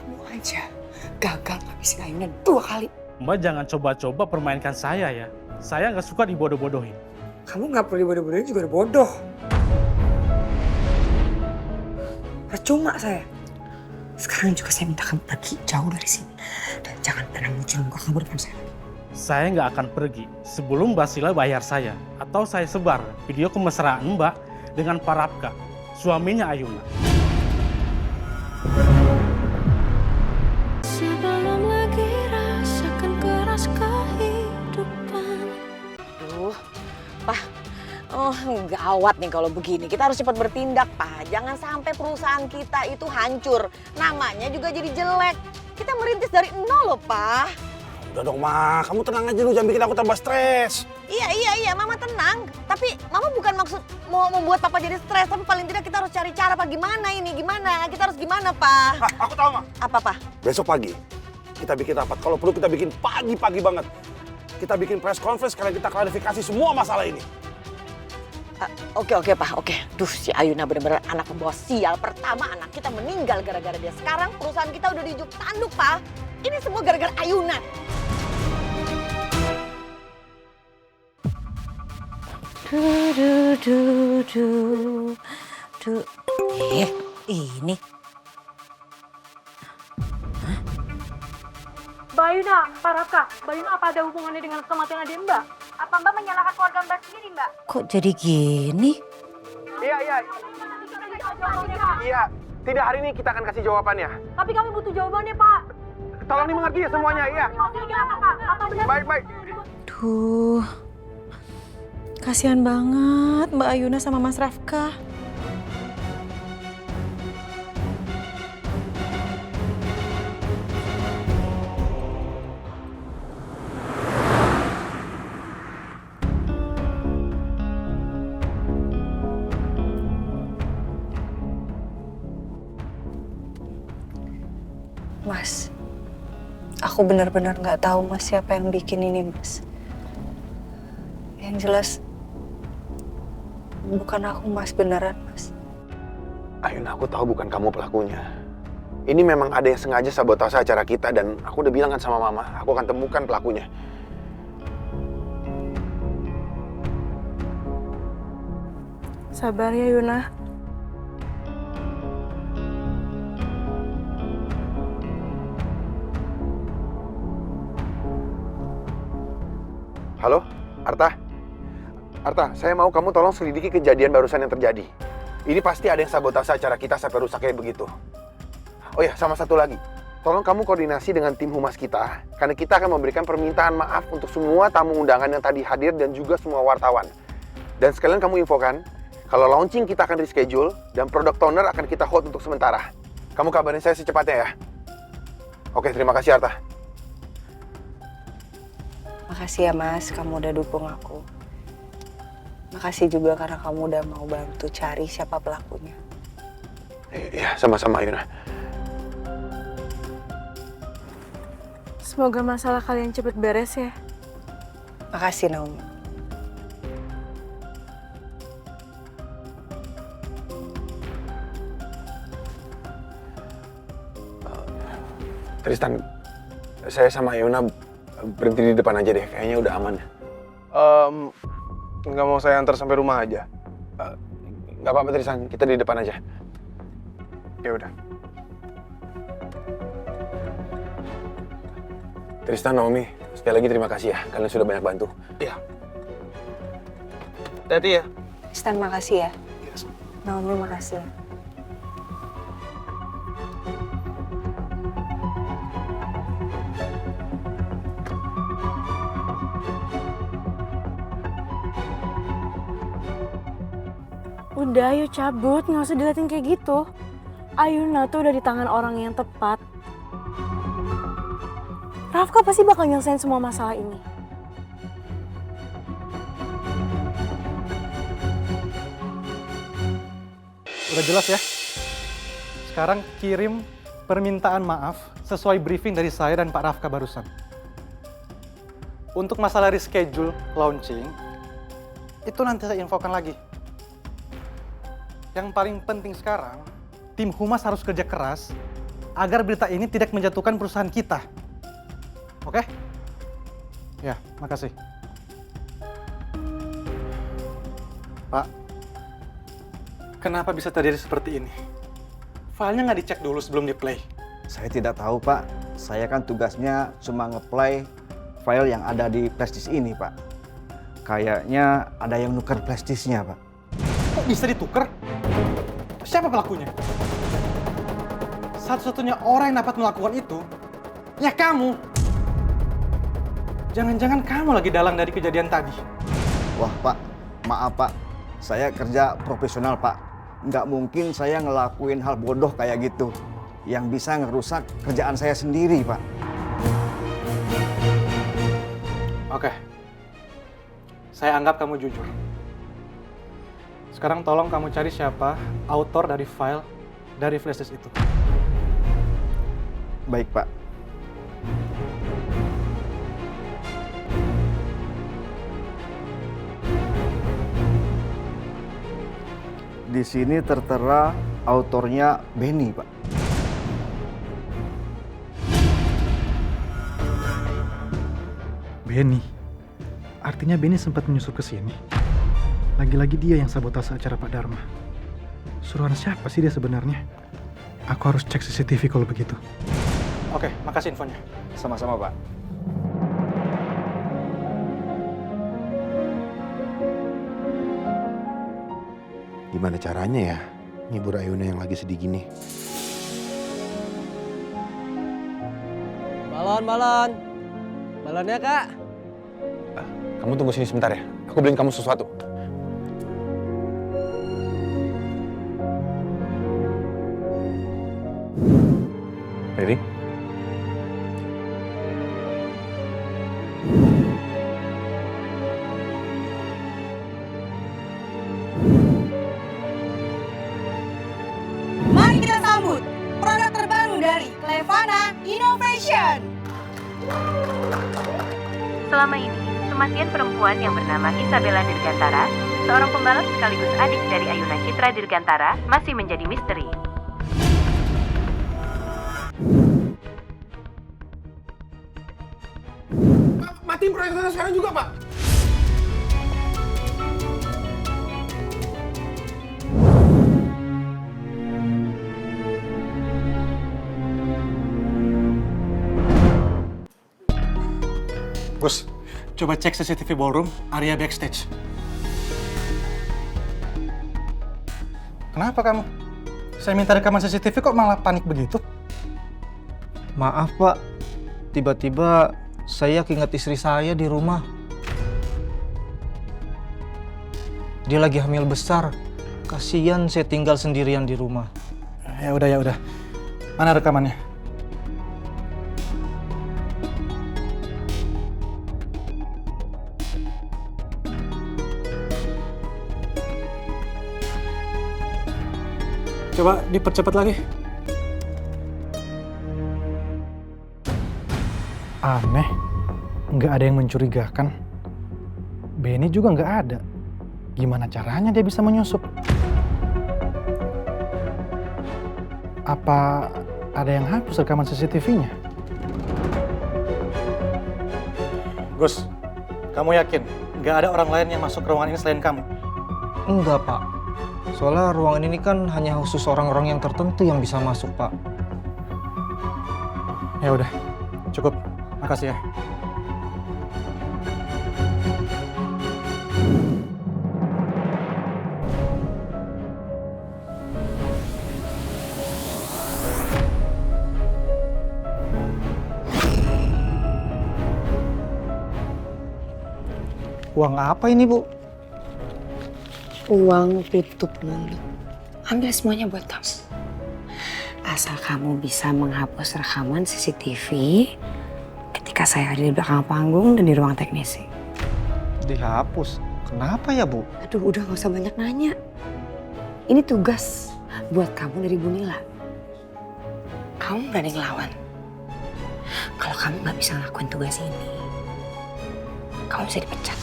Kamu aja gagal ngabisin Ayunan 2 kali. Mbak jangan coba-coba permainkan saya ya. Saya nggak suka dibodoh-bodohin. Kamu nggak perlu dibodoh-bodohin juga udah bodoh. Percuma saya. Sekarang juga saya minta kamu pergi jauh dari sini. Dan jangan pernah muncul muka kamu depan saya. Saya nggak akan pergi sebelum Mbak Sila bayar saya. Atau saya sebar video kemesraan Mbak dengan Pak Rafka, suaminya Ayuna. Sebelum lagi rasakan keras kehidupan. Aduh, Pak. Gawat nih kalau begini. Kita harus cepat bertindak, Pak. Jangan sampai perusahaan kita itu hancur. Namanya juga jadi jelek. Kita merintis dari nol loh, Pak. Udah dong, Ma. Kamu tenang aja, lu jangan bikin aku tambah stres. Iya, Mama tenang. Tapi Mama bukan maksud mau membuat Papa jadi stres. Tapi paling tidak kita harus cari cara, Pak. Gimana ini? Gimana? Kita harus gimana, Pak? Hah, aku tahu, Ma. Apa, Pak? Besok pagi, kita bikin rapat. Kalau perlu kita bikin pagi-pagi banget. Kita bikin press conference karena kita klarifikasi semua masalah ini. Oke, Pak. Oke. Duh, si Ayuna benar-benar anak pembawa sial. Pertama anak kita meninggal gara-gara dia. Sekarang perusahaan kita udah dijuk tanduk, Pak. Ini semua gara-gara Ayuna. Ini. Mbak Ayuna, Pak Rafka, Mbak Ayuna apa ada hubungannya dengan kematian adik Mbak? Apa Mbak menyalahkan keluarga Mbak sendiri, Mbak? Kok jadi gini? Iya, tidak hari ini kita akan kasih jawabannya. Tapi kami butuh jawabannya, Pak. Tolong dimengerti ya semuanya, iya. Maksudnya apa, Pak? Apa benar? Baik. Duh, kasihan banget Mbak Ayuna sama Mas Rafka. Mas, aku benar-benar nggak tahu Mas siapa yang bikin ini, Mas. Yang jelas, bukan aku, Mas, beneran, Mas. Ayun, aku tahu bukan kamu pelakunya. Ini memang ada yang sengaja sabotase acara kita dan aku udah bilang kan sama Mama, aku akan temukan pelakunya. Sabar ya, Yuna. Halo, Arta? Arta, saya mau kamu tolong selidiki kejadian barusan yang terjadi. Ini pasti ada yang sabotase acara kita sampai rusak kayak begitu. Oh ya, sama satu lagi. Tolong kamu koordinasi dengan tim humas kita, karena kita akan memberikan permintaan maaf untuk semua tamu undangan yang tadi hadir dan juga semua wartawan. Dan sekalian kamu infokan, kalau launching kita akan reschedule dan product owner akan kita hold untuk sementara. Kamu kabarin saya secepatnya ya. Oke, terima kasih Arta. Makasih ya, Mas, kamu udah dukung aku. Makasih juga karena kamu udah mau bantu cari siapa pelakunya. Iya, sama-sama Yuna. Semoga masalah kalian cepet beres ya. Makasih, Naomi. Tristan, saya sama Yuna berhenti di depan aja deh, kayaknya udah aman. Nggak mau saya antar sampai rumah aja. Nggak apa-apa Tristan, kita di depan aja. Ya udah. Tristan, Naomi, sekali lagi terima kasih ya, kalian sudah banyak bantu. Iya. Hati-hati ya. Stan, makasih ya. Naomi, makasih. Udah, ayo cabut. Nggak usah diliatin kayak gitu. Ayuna tuh udah di tangan orang yang tepat. Rafka pasti bakal nyelesain semua masalah ini. Udah jelas ya? Sekarang kirim permintaan maaf sesuai briefing dari saya dan Pak Rafka barusan. Untuk masalah reschedule launching, itu nanti saya infokan lagi. Yang paling penting sekarang, tim humas harus kerja keras agar berita ini tidak menjatuhkan perusahaan kita. Oke? Ya, makasih. Pak, kenapa bisa terjadi seperti ini? Filenya nggak dicek dulu sebelum di-play. Saya tidak tahu, Pak. Saya kan tugasnya cuma nge-play file yang ada di flashdisk ini, Pak. Kayaknya ada yang nuker flashdisknya, Pak. Kok bisa ditukar? Siapa pelakunya? Satu-satunya orang yang dapat melakukan itu, ya kamu. Jangan-jangan kamu lagi dalang dari kejadian tadi. Wah, Pak. Maaf, Pak. Saya kerja profesional, Pak. Nggak mungkin saya ngelakuin hal bodoh kayak gitu. Yang bisa ngerusak kerjaan saya sendiri, Pak. Oke. Saya anggap kamu jujur. Sekarang tolong kamu cari siapa autor dari file dari flashdisk itu. Baik, Pak. Di sini tertera autornya Benny, Pak. Benny? Artinya Benny sempat menyusup ke sini. Lagi-lagi dia yang sabotase acara Pak Dharma. Suruhan siapa sih dia sebenarnya? Aku harus cek CCTV kalau begitu. Oke, makasih infonya. Sama-sama, Pak. Gimana caranya ya ngibur Ayuna yang lagi sedih gini? Balon. Balonnya, Kak. Kamu tunggu sini sebentar ya. Aku beliin kamu sesuatu. Ready? Mari kita sambut produk terbaru dari Clevana Innovation. Selama ini, kematian perempuan yang bernama Isabella Dirgantara, seorang pembalap sekaligus adik dari Ayuna Citra Dirgantara, masih menjadi misteri. Matiin proyek saya sekarang juga, Pak. Bos, coba cek CCTV ballroom, area backstage. Kenapa kamu? Saya minta rekaman CCTV kok malah panik begitu? Maaf, Pak. Tiba-tiba saya keinget istri saya di rumah. Dia lagi hamil besar. Kasian saya tinggal sendirian di rumah. Ya udah. Mana rekamannya? Coba dipercepat lagi. Aneh, nggak ada yang mencurigakan. Benny juga nggak ada. Gimana caranya dia bisa menyusup? Apa ada yang hapus rekaman CCTV-nya? Gus, kamu yakin nggak ada orang lain yang masuk ke ruangan ini selain kamu? Enggak, Pak. Soalnya ruangan ini kan hanya khusus orang-orang yang tertentu yang bisa masuk, Pak. Ya udah, cukup. Makasih ya. Uang apa ini, Bu? Uang tutup mulut. Ambil semuanya buat kamu. Asal kamu bisa menghapus rekaman CCTV ketika saya ada di belakang panggung dan di ruang teknisi. Dihapus? Kenapa ya, Bu? Aduh, udah gak usah banyak nanya. Ini tugas buat kamu dari Bu Nila. Kamu berani ngelawan. Kalau kamu gak bisa ngelakuin tugas ini, kamu bisa dipecat.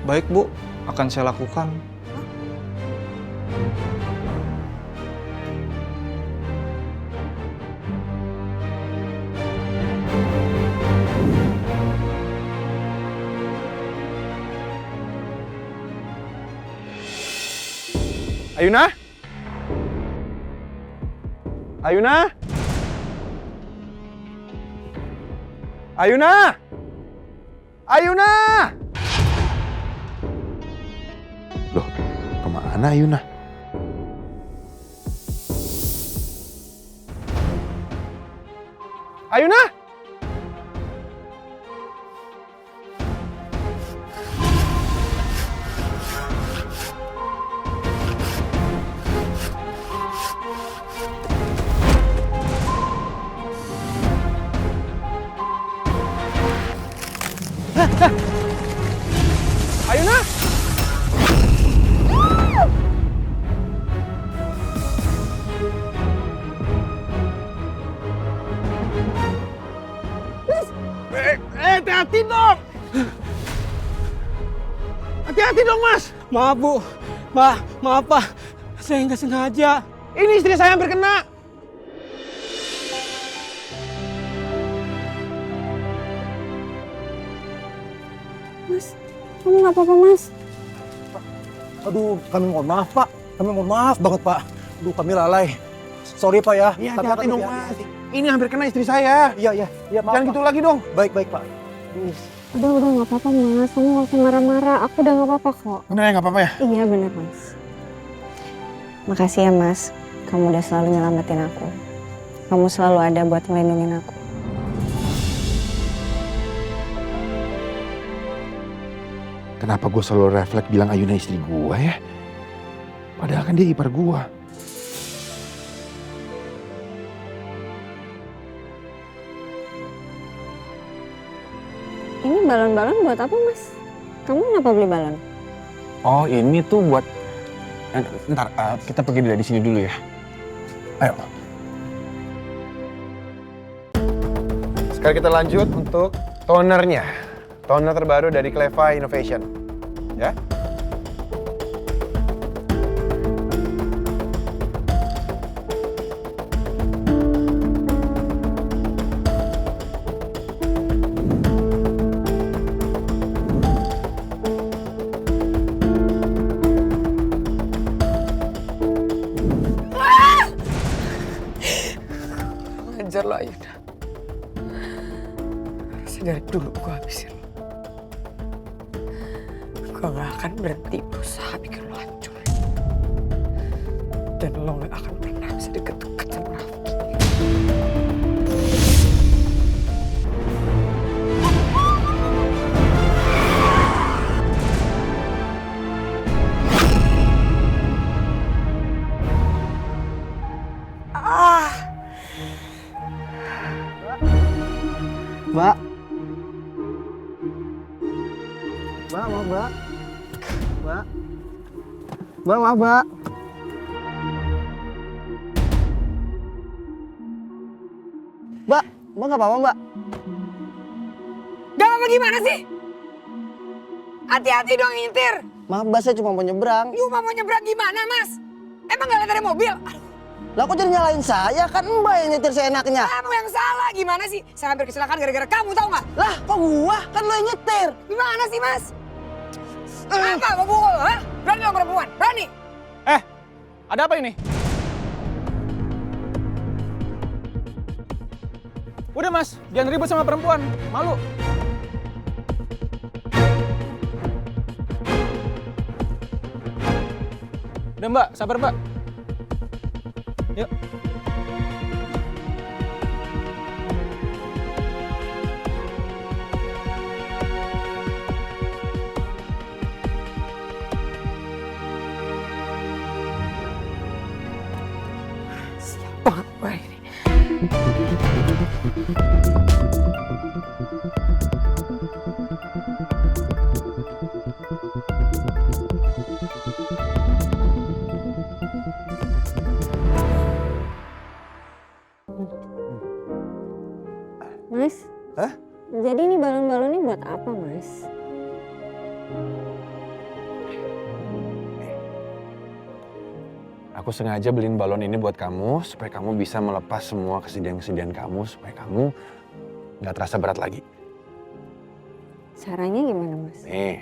Baik, Bu. Akan saya lakukan. Ayuna? Ayuna? Ayuna? Ayuna! Loh, kemana Ayuna? Ayuna? Ayuna! Hati-hati dong! Hati-hati dong, Mas! Maaf, Bu. Pak, maaf, Pak. Saya nggak sengaja. Ini istri saya hampir kena! Mas, kamu nggak apa-apa, Mas? Aduh, kami mohon maaf, Pak. Kami mohon maaf banget, Pak. Aduh, kami lalai. Sorry, Pak ya. Iya, hati-hati dong, Mas. Ini hampir kena istri saya. Iya, maaf. Jangan gitu lagi dong. Baik, Pak. Udah nggak apa-apa, Mas. Kamu nggak usah marah-marah. Aku udah nggak apa-apa kok. Bener ya, nggak apa-apa ya? Iya, bener, Mas. Makasih ya, Mas. Kamu udah selalu nyelamatin aku. Kamu selalu ada buat ngelindungin aku. Kenapa gue selalu refleks bilang Ayuna istri gue ya? Padahal kan dia ipar gue. Ini balon-balon buat apa, Mas? Kamu kenapa beli balon? Oh, ini tuh buat... Ntar, kita pergi dari sini dulu ya. Ayo. Sekarang kita lanjut untuk tonernya. Toner terbaru dari Cleva Innovation. Ya. Ajar lo Ayuna. Harusnya dari dulu gue habisin lo. Gue gak akan berhenti berusaha bikin lo hancur. Dan lo gak akan pernah bisa deket-deket sama Rafki. Mbak. Mbak, maaf, Mbak. Mbak. Mbak, maaf, Mbak. Mbak, Mbak nggak apa-apa, Mbak. Gak apa gimana sih? Hati-hati dong nyetir. Maaf, Mbak, saya cuma mau nyebrang. Cuma mau nyebrang gimana, Mas? Emang gak lihat dari mobil? Lah kok jadi nyalain saya? Kan Mbak yang nyetir seenaknya. Kamu yang salah, gimana sih? Saya hampir kecelakaan gara-gara kamu, tahu nggak? Lah, kok gua? Kan lo yang nyetir. Gimana sih, Mas? Apa, mau pukul, ha? Berani dong perempuan, berani? Ada apa ini? Udah, Mas, jangan ribut sama perempuan. Malu. Udah, Mbak, sabar, Mbak. Yuk. Banget gue ini. Mas? Hah? Jadi ini balon-balonnya buat apa, Mas? Aku sengaja beliin balon ini buat kamu supaya kamu bisa melepas semua kesedihan-kesedihan kamu, supaya kamu nggak terasa berat lagi. Caranya gimana, Mas? Nih,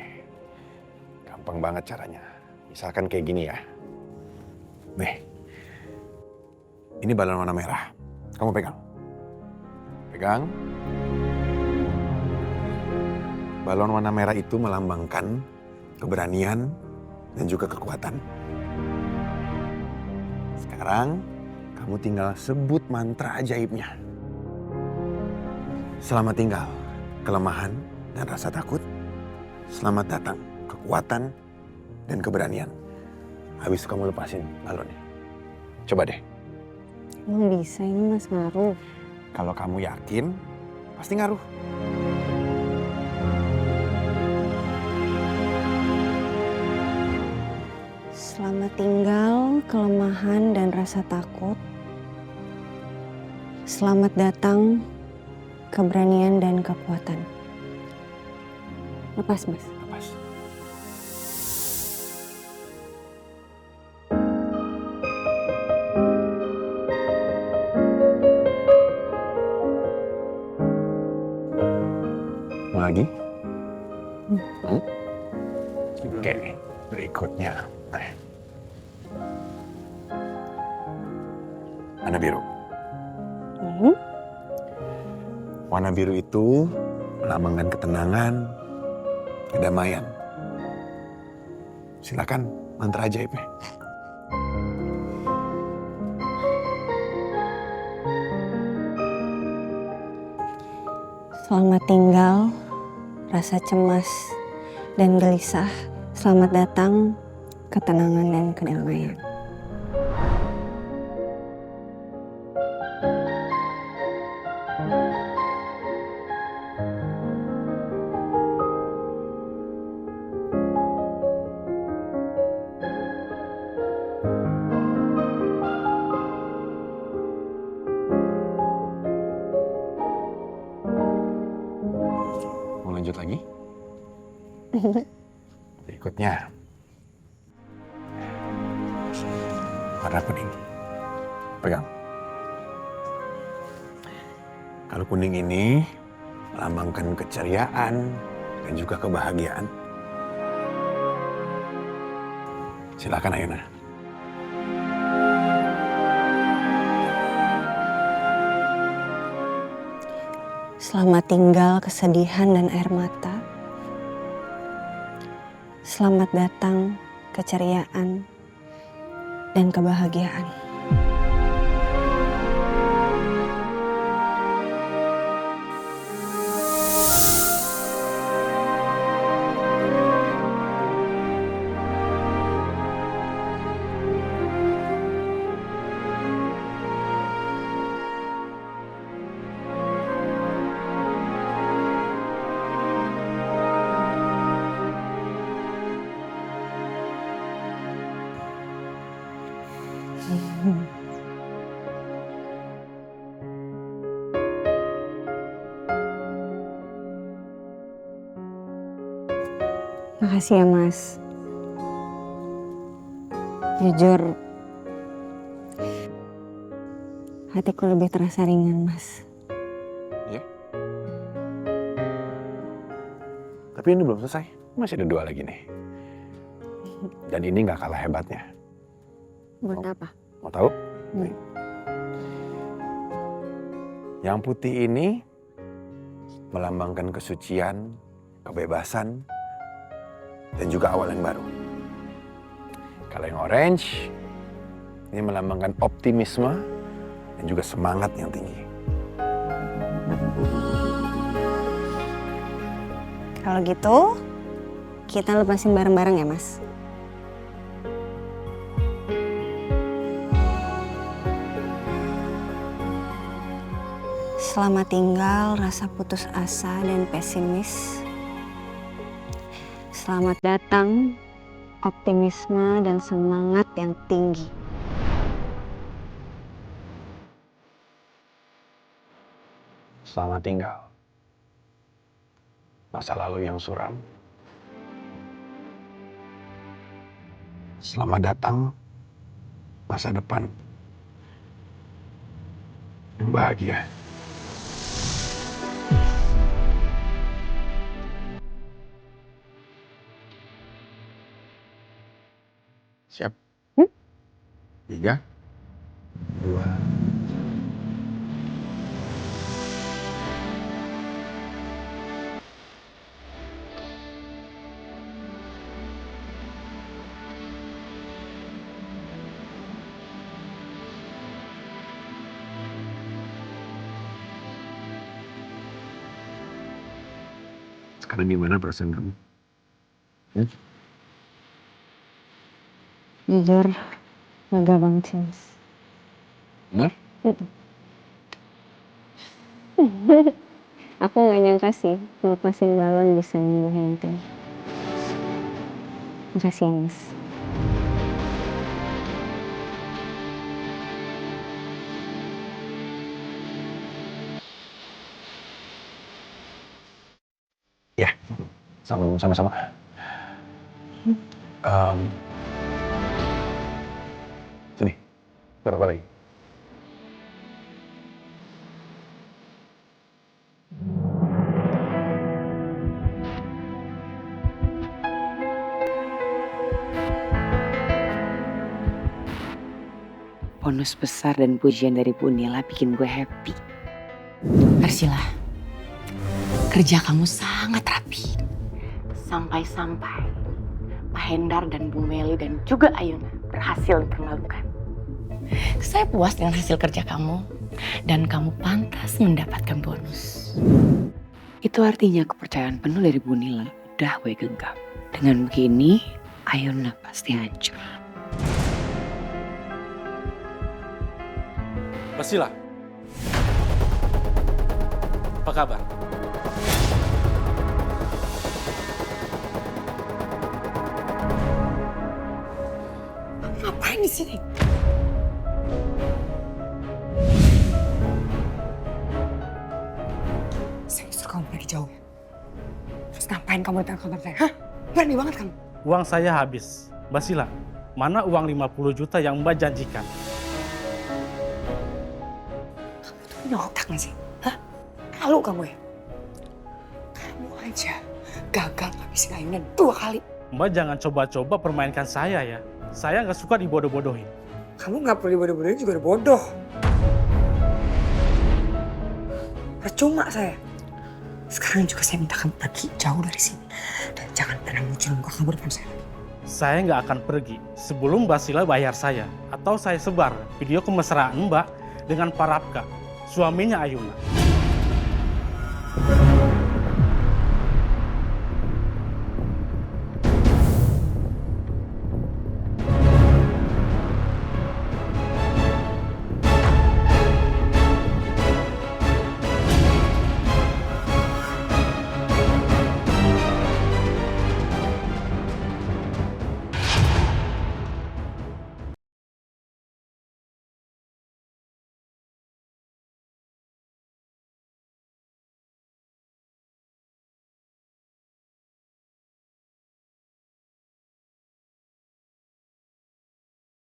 gampang banget caranya. Misalkan kayak gini ya. Nih, ini balon warna merah. Kamu pegang. Pegang. Balon warna merah itu melambangkan keberanian dan juga kekuatan. Sekarang, kamu tinggal sebut mantra ajaibnya. Selamat tinggal, kelemahan dan rasa takut. Selamat datang, kekuatan dan keberanian. Habis itu kamu lepasin balonnya. Coba deh. Emang bisa ini, Mas, ngaruh? Kalau kamu yakin, pasti ngaruh. Selamat tinggal, kelemahan dan rasa takut. Selamat datang, keberanian dan kekuatan. Lepas, Mas. Lepas. Mau lagi? Oke, berikutnya. Warna biru. Warna biru itu melambangkan ketenangan, kedamaian. Silakan mantra ajaibnya. Selamat tinggal, rasa cemas dan gelisah. Selamat datang, ketenangan dan kedamaian. Mau lanjut lagi? Berikutnya. Warna kuning. Pegang. Kalau kuning ini melambangkan keceriaan dan juga kebahagiaan. Silakan Ayuna. Selamat tinggal kesedihan dan air mata. Selamat datang keceriaan dan kebahagiaan. Makasih ya, Mas. Jujur, hatiku lebih terasa ringan, Mas. Ya. Tapi ini belum selesai. Masih ada 2 lagi nih. Dan ini nggak kalah hebatnya. Buat apa? Mau tahu? Nih. Yang putih ini melambangkan kesucian, kebebasan, dan juga awal yang baru. Kalau yang orange, ini melambangkan optimisme dan juga semangat yang tinggi. Kalau gitu, kita lepasin bareng-bareng ya, Mas. Selamat tinggal rasa putus asa dan pesimis. Selamat datang optimisme dan semangat yang tinggi. Selamat tinggal masa lalu yang suram. Selamat datang masa depan yang bahagia. Siap? 3, 2. Sekarang gimana perasaan kamu? Jujur, lega banget sih, Mas. Benar? Aku gak nyangka sih, ngelepasin balon bisa nyembuhin itu. Makasih ya, Mas. Ya, sama-sama. Sini, berapa lagi? Bonus besar dan pujian dari Bu Nila bikin gue happy. Arsila, kerja kamu sangat rapi. Sampai-sampai Pak Hendar dan Bu Meli dan juga Ayuna berhasil dipermalukan. Saya puas dengan hasil kerja kamu dan kamu pantas mendapatkan bonus. Itu artinya kepercayaan penuh dari Bu Nila udah gue genggam. Dengan begini, Ayuna pasti hancur. Basila, apa kabar? Ngapain di sini? Saya suruh kamu pergi jauh. Terus ngapain kamu datang ke kantor saya? Hah? Berani banget kamu. Uang saya habis. Basila, mana uang 50 juta yang Mbak janjikan? Punya otak gak sih? Hah? Halu kamu ya? Kamu aja gagal ngabisin Ayuna 2 kali. Mbak jangan coba-coba permainkan saya ya. Saya nggak suka dibodoh-bodohin. Kamu gak perlu dibodoh-bodohin juga udah bodoh. Percuma saya. Sekarang juga saya minta kamu pergi jauh dari sini. Dan jangan pernah muncul muka kamu depan saya. Saya nggak akan pergi sebelum Basila bayar saya. Atau saya sebar video kemesraan Mbak dengan Pak Rapka, suaminya Ayuna.